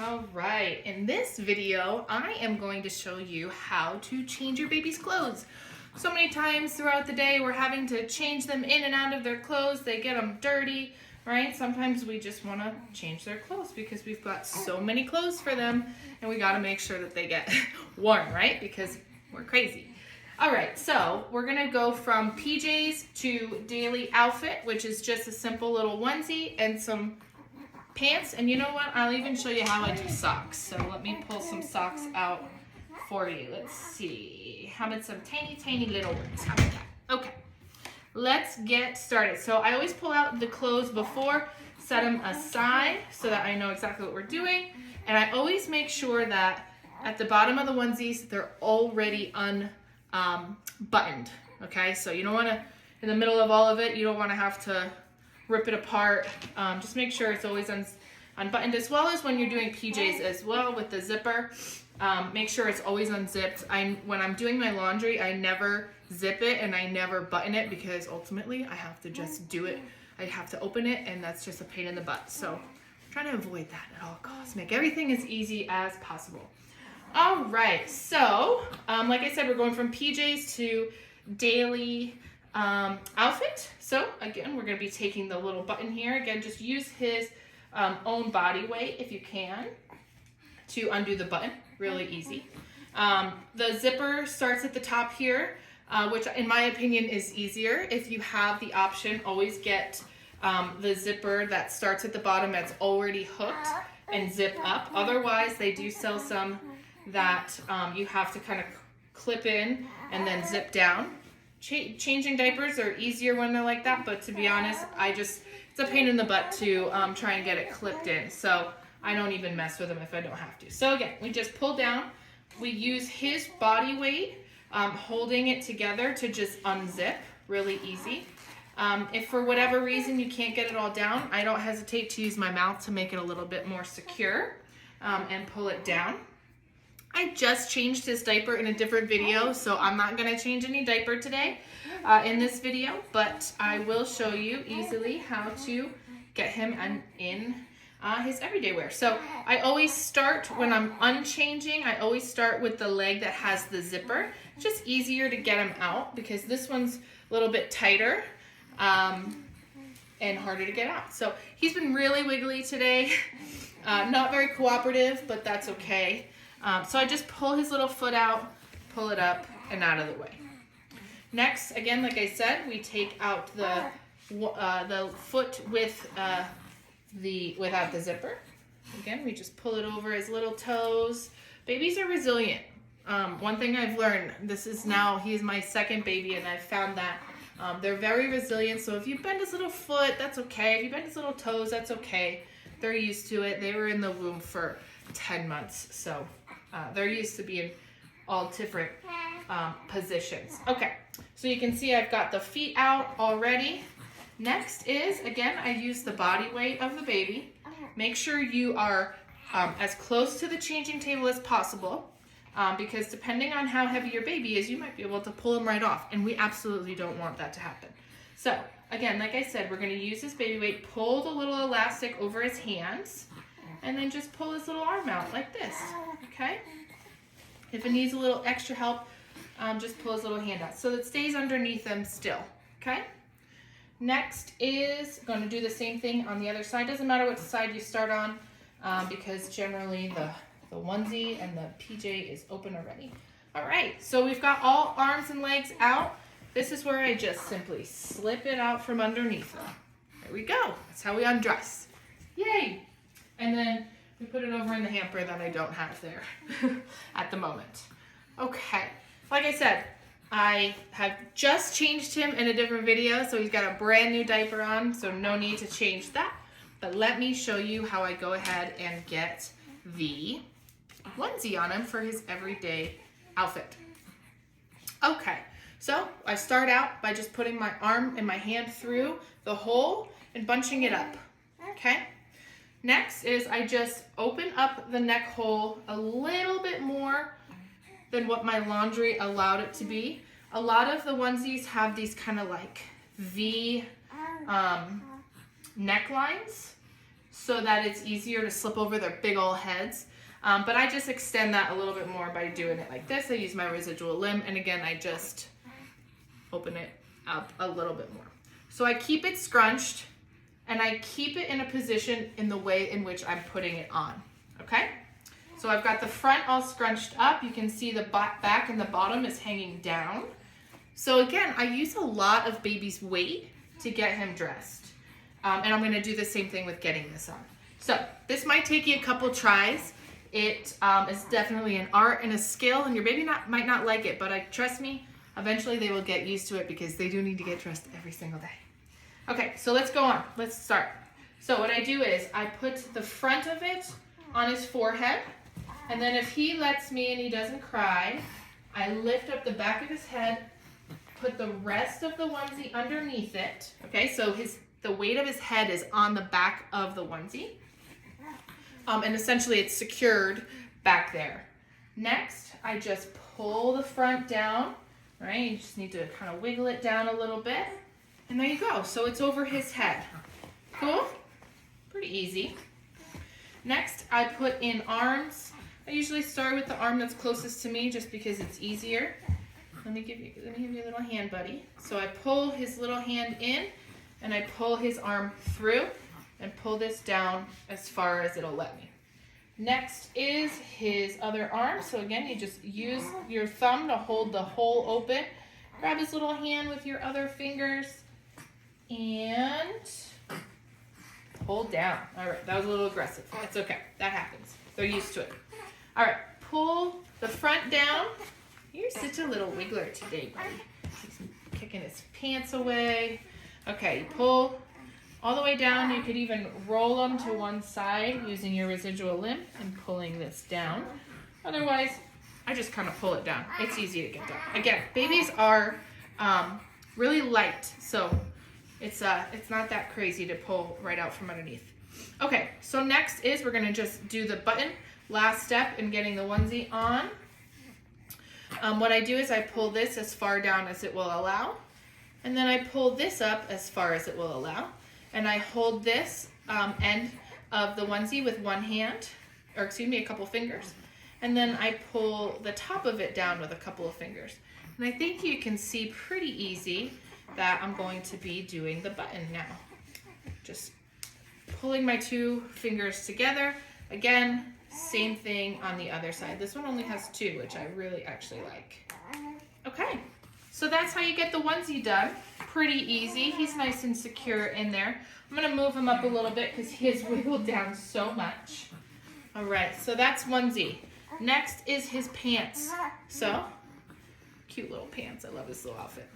All right, in this video, I am going to show you how to change your baby's clothes. So many times throughout the day, we're having to change them in and out of their clothes. They get them dirty, right? Sometimes we just want to change their clothes because we've got so many clothes for them and we got to make sure that they get warm, right? Because we're crazy. All right, so we're going to go from PJs to daily outfit, which is just a simple little onesie and some pants. And you know what? I'll even show you how I do socks. So let me pull some socks out for you. Let's see. How about some tiny little ones? How about that? Okay. Let's get started. So I always pull out the clothes before, set them aside so that I know exactly what we're doing. And I always make sure that at the bottom of the onesies, they're already unbuttoned. Okay, so you don't want to, in the middle of all of it, you don't want to have to rip it apart. Just make sure it's always unbuttoned, as well as when you're doing PJs as well with the zipper. Make sure it's always unzipped. When I'm doing my laundry, I never zip it and I never button it because ultimately I have to just do it. I have to open it and that's just a pain in the butt. So I'm trying to avoid that at all costs. Make everything as easy as possible. All right, so like I said, we're going from PJs to daily outfit. So again, we're going to be taking the little button here. Again, just use his own body weight if you can to undo the button. Really easy. The zipper starts at the top here, which in my opinion is easier. If you have the option, always get the zipper that starts at the bottom that's already hooked and zip up. Otherwise, they do sell some that you have to kind of clip in and then zip down. Changing diapers are easier when they're like that, but to be honest, it's a pain in the butt to try and get it clipped in. So I don't even mess with them if I don't have to. So again, we just pull down. We use his body weight, holding it together to just unzip. Really easy. If for whatever reason you can't get it all down, I don't hesitate to use my mouth to make it a little bit more secure and pull it down. I just changed his diaper in a different video, so I'm not going to change any diaper today in this video, but I will show you easily how to get him in his everyday wear. So I always start, when I'm unchanging, I always start with the leg that has the zipper. It's just easier to get him out because this one's a little bit tighter and harder to get out. So he's been really wiggly today, not very cooperative, but that's okay. So I just pull his little foot out, pull it up, and out of the way. Next, again, like I said, we take out the foot with without the zipper. Again, we just pull it over his little toes. Babies are resilient. One thing I've learned, he's my second baby, and I've found that they're very resilient. So if you bend his little foot, that's okay. If you bend his little toes, that's okay. They're used to it. They were in the womb for 10 months, so they're used to being all different positions. Okay, so you can see I've got the feet out already. Next is, again, I use the body weight of the baby. Make sure you are as close to the changing table as possible because depending on how heavy your baby is, you might be able to pull him right off, and we absolutely don't want that to happen. So, again, like I said, we're going to use this baby weight, pull the little elastic over his hands, and then just pull his little arm out like this, okay? If it needs a little extra help, just pull his little hand out so it stays underneath him still, okay? Next is going to do the same thing on the other side. Doesn't matter which side you start on because generally the onesie and the PJ is open already. All right, so we've got all arms and legs out. This is where I just simply slip it out from underneath them. There we go. That's how we undress. Yay! And then we put it over in the hamper that I don't have there at the moment. Okay, like I said, I have just changed him in a different video, so he's got a brand new diaper on, so no need to change that. But let me show you how I go ahead and get the onesie on him for his everyday outfit. Okay, so I start out by just putting my arm and my hand through the hole and bunching it up, okay? Next is I just open up the neck hole a little bit more than what my laundry allowed it to be. A lot of the onesies have these kind of like V necklines. so that it's easier to slip over their big old heads. But I just extend that a little bit more by doing it like this. I use my residual limb, and again, I just open it up a little bit more. So I keep it scrunched, and I keep it in a position in the way in which I'm putting it on, okay? So I've got the front all scrunched up. You can see the back and the bottom is hanging down. So again, I use a lot of baby's weight to get him dressed. And I'm gonna do the same thing with getting this on. So this might take you a couple tries. It is definitely an art and a skill, and your baby might not like it, but trust me, eventually they will get used to it because they do need to get dressed every single day. Okay, so let's go on. Let's start. So what I do is I put the front of it on his forehead, and then if he lets me and he doesn't cry, I lift up the back of his head, put the rest of the onesie underneath it. Okay, so the weight of his head is on the back of the onesie. And essentially it's secured back there. Next, I just pull the front down, right? You just need to kind of wiggle it down a little bit. And there you go. So it's over his head. Cool? Pretty easy. Next, I put in arms. I usually start with the arm that's closest to me just because it's easier. Let me give you a little hand, buddy. So I pull his little hand in, and I pull his arm through and pull this down as far as it'll let me. Next is his other arm. So again, you just use your thumb to hold the hole open. Grab his little hand with your other fingers and hold down. All right, that was a little aggressive. It's okay, that happens. They're used to it. All right, pull the front down. You're such a little wiggler today, buddy. He's kicking his pants away. Okay, you pull all the way down. You could even roll them to one side using your residual limb and pulling this down. Otherwise, I just kind of pull it down. It's easy to get down. Again, babies are really light, so it's not that crazy to pull right out from underneath. Okay, so next is we're gonna just do the button. Last step in getting the onesie on. What I do is I pull this as far down as it will allow, and then I pull this up as far as it will allow, and I hold this end of the onesie with one hand, or excuse me, a couple fingers, and then I pull the top of it down with a couple of fingers. And I think you can see pretty easy that I'm going to be doing the button now. Just pulling my two fingers together. Again, same thing on the other side. This one only has two, which I really actually like. Okay, so that's how you get the onesie done. Pretty easy. He's nice and secure in there. I'm gonna move him up a little bit because he has wiggled down so much. All right, so that's onesie. Next is his pants. So, cute little pants. I love this little outfit.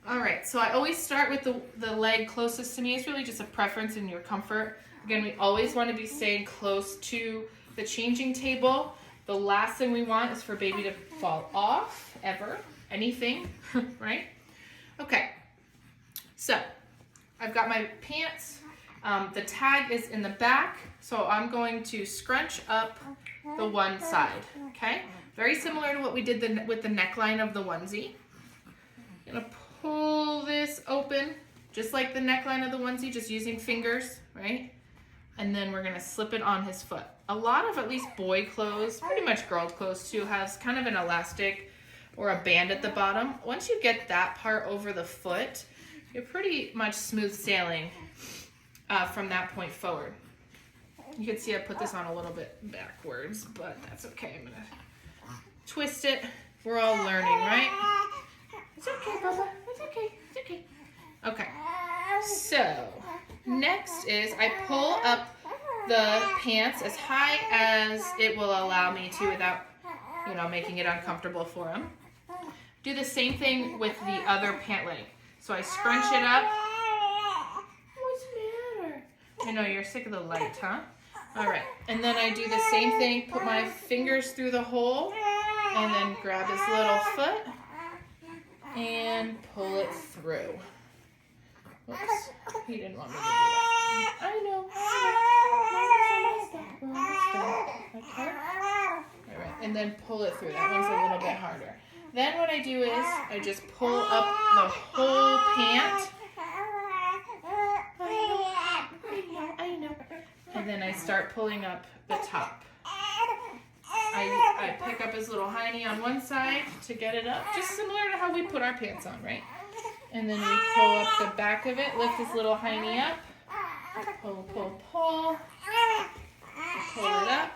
All right, so I always start with the leg closest to me. It's really just a preference in your comfort. Again, we always want to be staying close to the changing table. The last thing we want is for baby to fall off, ever, anything, right? Okay, so I've got my pants. The tag is in the back, so I'm going to scrunch up the one side, okay? Very similar to what we did with the neckline of the onesie. I'm gonna pull this open, just like the neckline of the onesie, just using fingers, right? And then we're gonna slip it on his foot. A lot of at least boy clothes, pretty much girl clothes too, has kind of an elastic or a band at the bottom. Once you get that part over the foot, you're pretty much smooth sailing from that point forward. You can see I put this on a little bit backwards, but that's okay. I'm gonna twist it. We're all learning, right? It's okay, Bubba. It's okay. It's okay. Okay. So next is I pull up the pants as high as it will allow me to without, making it uncomfortable for him. Do the same thing with the other pant leg. So I scrunch it up. What's the matter? I know you're sick of the light, huh? All right. And then I do the same thing. Put my fingers through the hole and then grab his little foot and pull it through. Whoops, he didn't want me to do that. I know. We're almost done. Okay. All right, and then pull it through. That one's a little bit harder. Then what I do is I just pull up the whole pant. I know. start pulling up the top. I pick up his little hiney on one side to get it up, just similar to how we put our pants on, right? And then we pull up the back of it, lift his little hiney up, pull, pull, pull, pull it up,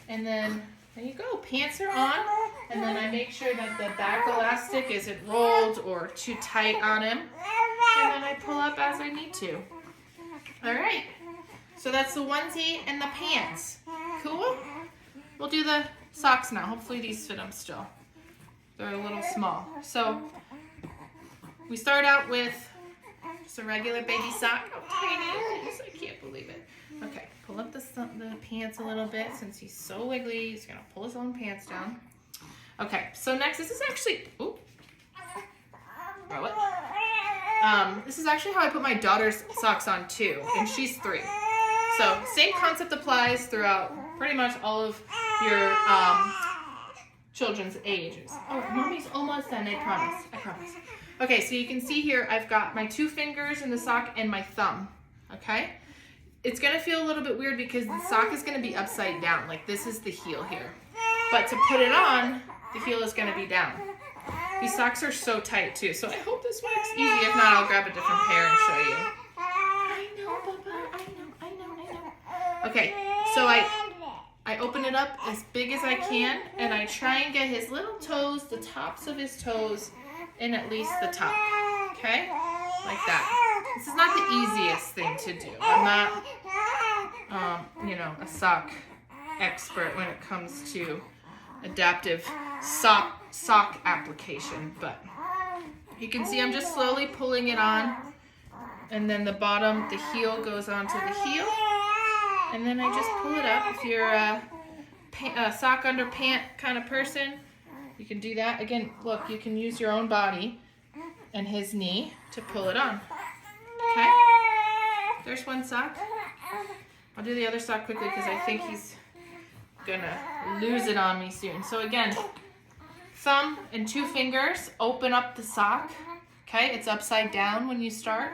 and then there you go, pants are on, and then I make sure that the back elastic isn't rolled or too tight on him, and then I pull up as I need to. All right, so that's the onesie and the pants. Cool? We'll do the socks now. Hopefully these fit them still. They're a little small. So we start out with just a regular baby sock. How tiny it is. I can't believe it. Okay, pull up the pants a little bit since he's so wiggly. He's going to pull his own pants down. Okay, so next, this is actually, ooh, throw it. This is actually how I put my daughter's socks on too, and she's 3. So same concept applies throughout pretty much all of your children's ages. Oh, mommy's almost done, I promise, I promise. Okay, so you can see here I've got my 2 fingers in the sock and my thumb, okay? It's gonna feel a little bit weird because the sock is gonna be upside down, like this is the heel here. But to put it on, the heel is gonna be down. These socks are so tight too, so I hope this works easy. If not, I'll grab a different pair and show you. I know, Bubba, I know. Okay, so I open it up as big as I can, and I try and get his little toes, the tops of his toes, in at least the top, okay? Like that. This is not the easiest thing to do. I'm not, you know, a sock expert when it comes to adaptive sock application, but you can see I'm just slowly pulling it on, and then the bottom, the heel goes onto the heel, and then I just pull it up. If you're a sock under pant kind of person, you can do that. Again, look, you can use your own body and his knee to pull it on. Okay? There's one sock. I'll do the other sock quickly because I think he's gonna lose it on me soon. So again, thumb and 2 fingers, open up the sock. Okay? It's upside down when you start.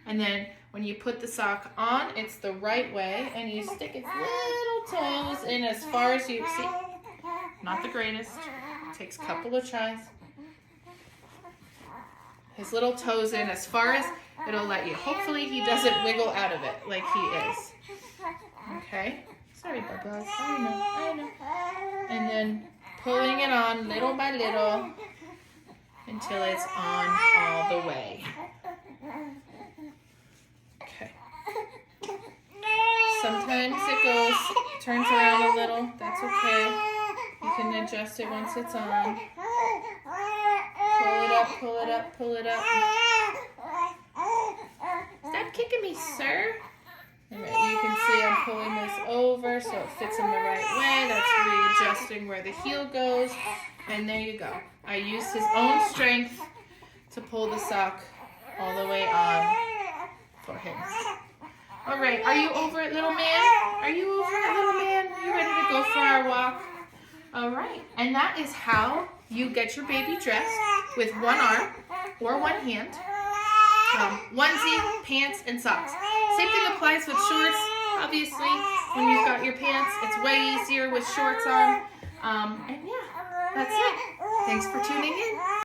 And then when you put the sock on, it's the right way, and you stick its little toes in as far as you see. Not the greatest. Takes a couple of tries. His little toes in as far as it'll let you. Hopefully he doesn't wiggle out of it like he is. Okay? Sorry, Bubba. I know. And then pulling it on little by little until it's on all the way. Okay. Sometimes it turns around a little. That's okay. You can adjust it once it's on. Pull it up, pull it up, pull it up. Stop kicking me, sir. All right, you can see I'm pulling this over so it fits him the right way. That's readjusting where the heel goes. And there you go. I used his own strength to pull the sock all the way on for him. All right, are you over it, little man? Are you over it, little man? You ready to go for our walk? All right, and that is how you get your baby dressed with one arm or one hand. Onesie, pants, and socks. Same thing applies with shorts. Obviously, when you've got your pants, it's way easier with shorts on. And yeah, that's it. Thanks for tuning in.